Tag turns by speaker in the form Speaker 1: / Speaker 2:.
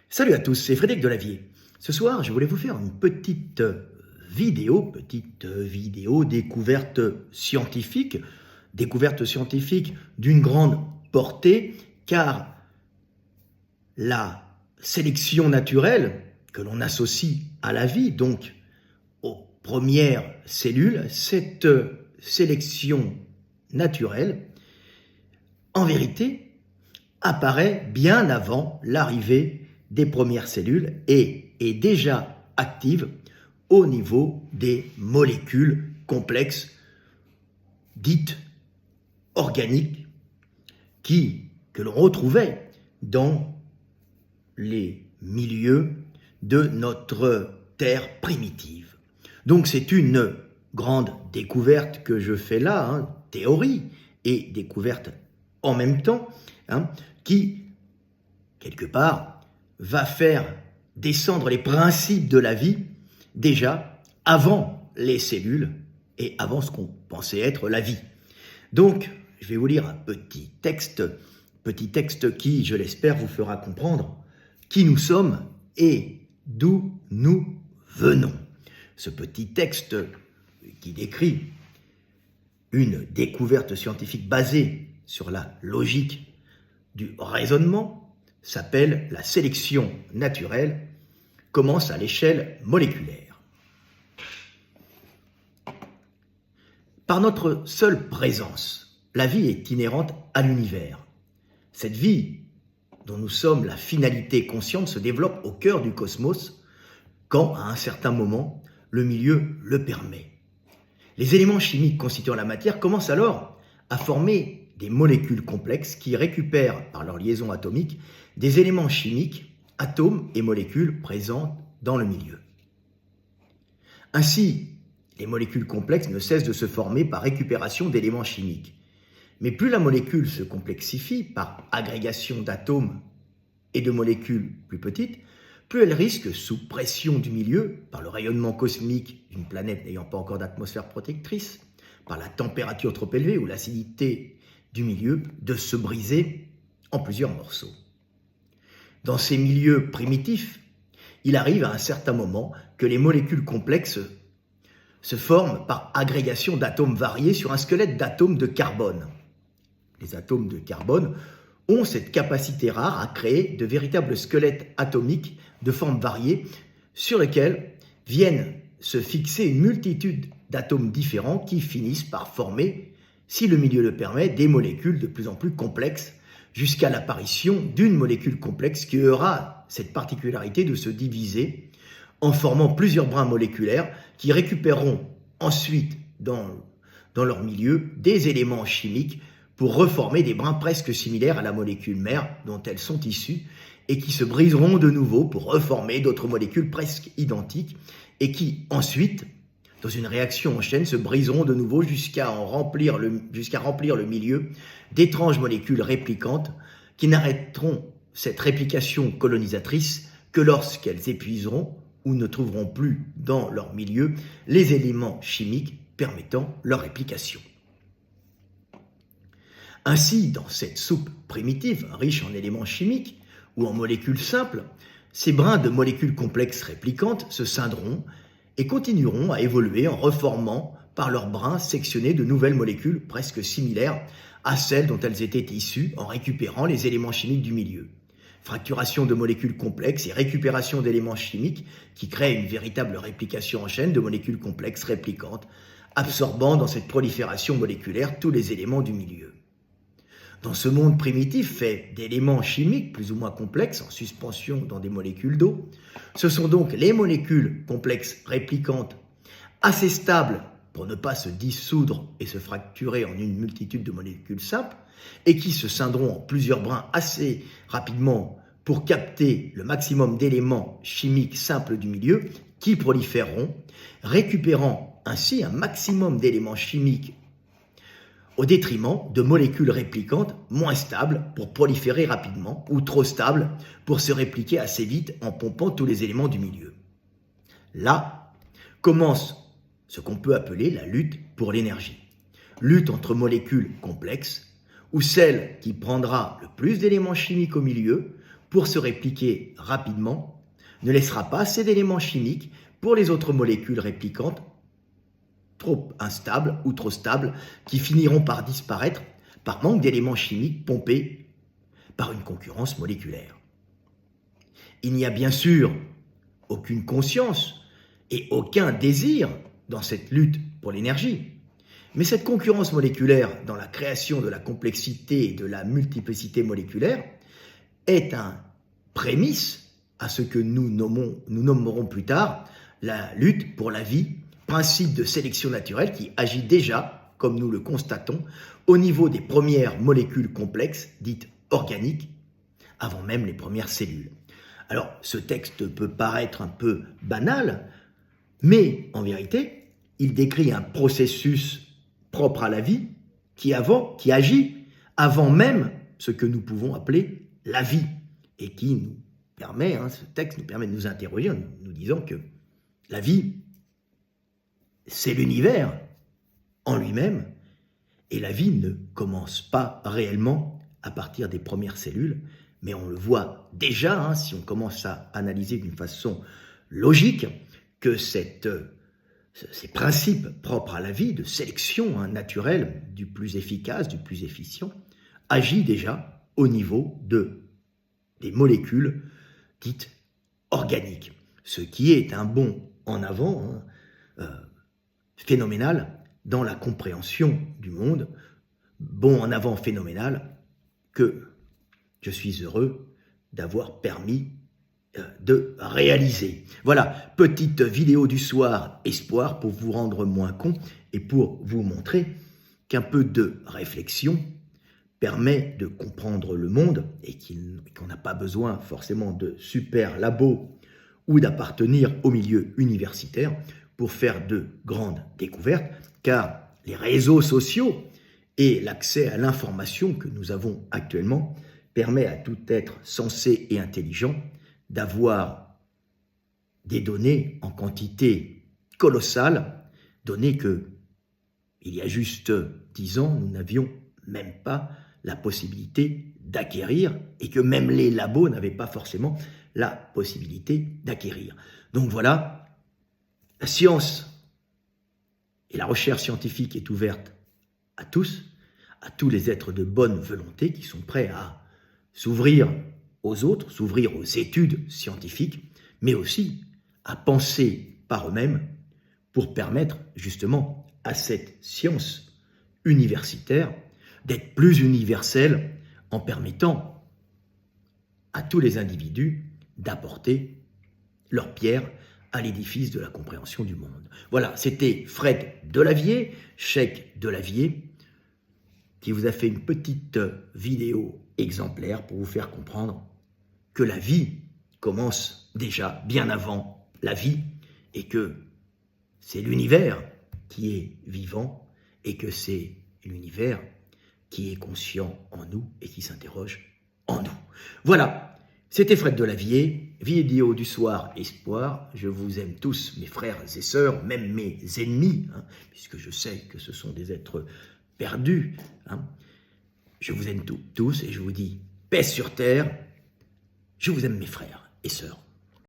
Speaker 1: Salut à tous, c'est Frédéric Delavier. Ce soir, je voulais vous faire une petite vidéo découverte scientifique d'une grande portée, car la sélection naturelle que l'on associe à la vie, donc aux premières cellules, cette sélection naturelle, en vérité, apparaît bien avant l'arrivée des premières cellules et est déjà active au niveau des molécules complexes dites organiques que l'on retrouvait dans les milieux de notre Terre primitive. Donc c'est une grande découverte que je fais là, théorie et découverte en même temps, qui, quelque part, va faire descendre les principes de la vie déjà avant les cellules et avant ce qu'on pensait être la vie. Donc, je vais vous lire un petit texte qui, je l'espère, vous fera comprendre qui nous sommes et d'où nous venons. Ce petit texte qui décrit une découverte scientifique basée sur la logique du raisonnement s'appelle la sélection naturelle, commence à l'échelle moléculaire. Par notre seule présence, la vie est inhérente à l'univers. Cette vie, dont nous sommes la finalité consciente, se développe au cœur du cosmos quand, à un certain moment, le milieu le permet. Les éléments chimiques constituant la matière commencent alors à former des molécules complexes qui récupèrent par leur liaison atomique des éléments chimiques, atomes et molécules présents dans le milieu. Ainsi, les molécules complexes ne cessent de se former par récupération d'éléments chimiques. Mais plus la molécule se complexifie par agrégation d'atomes et de molécules plus petites, plus elle risque, sous pression du milieu, par le rayonnement cosmique d'une planète n'ayant pas encore d'atmosphère protectrice, par la température trop élevée ou l'acidité du milieu, de se briser en plusieurs morceaux. Dans ces milieux primitifs, il arrive à un certain moment que les molécules complexes se forment par agrégation d'atomes variés sur un squelette d'atomes de carbone. Les atomes de carbone ont cette capacité rare à créer de véritables squelettes atomiques de formes variées sur lesquels viennent se fixer une multitude d'atomes différents qui finissent par former, si le milieu le permet, des molécules de plus en plus complexes jusqu'à l'apparition d'une molécule complexe qui aura cette particularité de se diviser en formant plusieurs brins moléculaires qui récupéreront ensuite dans leur milieu des éléments chimiques pour reformer des brins presque similaires à la molécule mère dont elles sont issues et qui se briseront de nouveau pour reformer d'autres molécules presque identiques et qui ensuite, dans une réaction en chaîne, se briseront de nouveau jusqu'à remplir le milieu d'étranges molécules réplicantes qui n'arrêteront cette réplication colonisatrice que lorsqu'elles épuiseront ou ne trouveront plus dans leur milieu les éléments chimiques permettant leur réplication. Ainsi, dans cette soupe primitive, riche en éléments chimiques ou en molécules simples, ces brins de molécules complexes réplicantes se scinderont et continueront à évoluer en reformant par leurs brins sectionnés de nouvelles molécules presque similaires à celles dont elles étaient issues en récupérant les éléments chimiques du milieu. Fracturation de molécules complexes et récupération d'éléments chimiques qui créent une véritable réplication en chaîne de molécules complexes réplicantes, absorbant dans cette prolifération moléculaire tous les éléments du milieu. Dans ce monde primitif fait d'éléments chimiques plus ou moins complexes en suspension dans des molécules d'eau, ce sont donc les molécules complexes réplicantes assez stables pour ne pas se dissoudre et se fracturer en une multitude de molécules simples et qui se scindront en plusieurs brins assez rapidement pour capter le maximum d'éléments chimiques simples du milieu qui proliféreront, récupérant ainsi un maximum d'éléments chimiques au détriment de molécules réplicantes moins stables pour proliférer rapidement ou trop stables pour se répliquer assez vite en pompant tous les éléments du milieu. Là commence ce qu'on peut appeler la lutte pour l'énergie. Lutte entre molécules complexes, où celle qui prendra le plus d'éléments chimiques au milieu, pour se répliquer rapidement, ne laissera pas assez d'éléments chimiques pour les autres molécules réplicantes trop instables ou trop stables qui finiront par disparaître par manque d'éléments chimiques pompés par une concurrence moléculaire. Il n'y a bien sûr aucune conscience et aucun désir dans cette lutte pour l'énergie. Mais cette concurrence moléculaire dans la création de la complexité et de la multiplicité moléculaire est un prémisse à ce que nous nommerons plus tard la lutte pour la vie, principe de sélection naturelle qui agit déjà, comme nous le constatons, au niveau des premières molécules complexes, dites organiques, avant même les premières cellules. Alors, ce texte peut paraître un peu banal, mais en vérité, il décrit un processus propre à la vie qui agit avant même ce que nous pouvons appeler la vie et qui nous permet, ce texte nous permet de nous interroger en nous disant que la vie, c'est l'univers en lui-même et la vie ne commence pas réellement à partir des premières cellules, mais on le voit déjà, si on commence à analyser d'une façon logique, que ces principes propres à la vie de sélection naturelle du plus efficace, du plus efficient, agit déjà au niveau des molécules dites organiques, ce qui est un bond en avant phénoménal dans la compréhension du monde, bond en avant phénoménal que je suis heureux d'avoir permis de réaliser. Voilà, petite vidéo du soir espoir pour vous rendre moins con et pour vous montrer qu'un peu de réflexion permet de comprendre le monde et qu'on n'a pas besoin forcément de super labos ou d'appartenir au milieu universitaire pour faire de grandes découvertes, car les réseaux sociaux et l'accès à l'information que nous avons actuellement permet à tout être sensé et intelligent d'avoir des données en quantité colossale, données que, il y a juste 10 ans, nous n'avions même pas la possibilité d'acquérir et que même les labos n'avaient pas forcément la possibilité d'acquérir. Donc voilà, la science et la recherche scientifique est ouverte à tous les êtres de bonne volonté qui sont prêts à s'ouvrir aux autres, s'ouvrir aux études scientifiques, mais aussi à penser par eux-mêmes pour permettre justement à cette science universitaire d'être plus universelle en permettant à tous les individus d'apporter leur pierre à l'édifice de la compréhension du monde. Voilà, c'était Fred Delavier, Cheikh Delavier, qui vous a fait une petite vidéo exemplaire pour vous faire comprendre que la vie commence déjà bien avant la vie et que c'est l'univers qui est vivant et que c'est l'univers qui est conscient en nous et qui s'interroge en nous. Voilà, c'était Fred Delavier, vidéo du soir espoir. Je vous aime tous, mes frères et sœurs, même mes ennemis, puisque je sais que ce sont des êtres perdus. Je vous aime tous et je vous dis paix sur terre. Je vous aime mes frères et sœurs.